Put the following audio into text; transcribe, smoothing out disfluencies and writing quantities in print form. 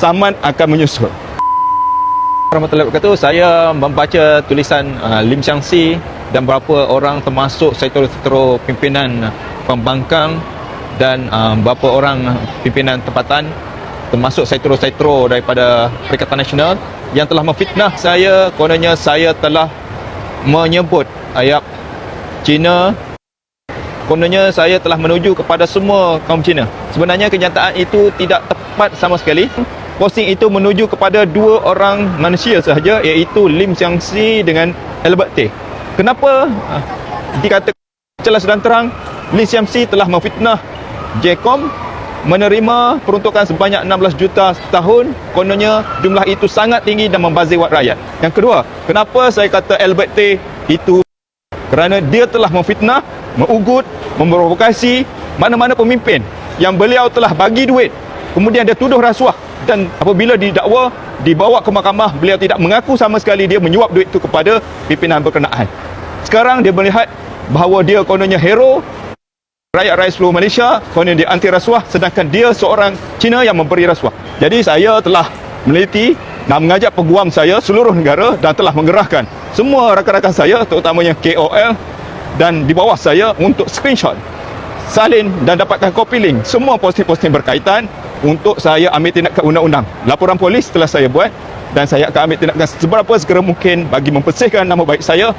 Saman akan menyusul. Warahmatullahi wabarakatuh. Saya membaca tulisan Lim Siang Si dan beberapa orang termasuk setro-setro pimpinan pembangkang dan beberapa orang pimpinan tempatan termasuk setro-setro daripada Perikatan Nasional yang telah memfitnah saya. Kononnya saya telah menyebut ayat Cina. Kononnya saya telah menuju kepada semua kaum Cina. Sebenarnya kenyataan itu tidak tepat sama sekali. Posting itu menuju kepada dua orang manusia sahaja, iaitu Lim Siang Si dengan Albert Tay. Kenapa dikatakan jelas dan terang Lim Siang Si telah memfitnah JCOM menerima peruntukan sebanyak 16 juta setahun? Kononnya jumlah itu sangat tinggi dan membazir wad rakyat. Yang kedua, kenapa saya kata Albert Tay itu? Kerana dia telah memfitnah, mengugut, memprovokasi mana-mana pemimpin yang beliau telah bagi duit, kemudian dia tuduh rasuah, dan apabila didakwa, dibawa ke mahkamah, beliau tidak mengaku sama sekali dia menyuap duit itu kepada pimpinan berkenaan. Sekarang dia melihat bahawa dia kononnya hero, rakyat-rakyat seluruh Malaysia, kononnya dia anti rasuah, sedangkan dia seorang Cina yang memberi rasuah. Jadi saya telah meneliti dan mengajak peguam saya seluruh negara dan telah menggerahkan semua rakan-rakan saya, terutamanya KOL dan di bawah saya, untuk screenshot, salin dan dapatkan copy link semua posting-posting berkaitan untuk saya ambil tindakan undang-undang. Laporan polis telah saya buat dan saya akan ambil tindakan seberapa segera mungkin bagi membersihkan nama baik saya.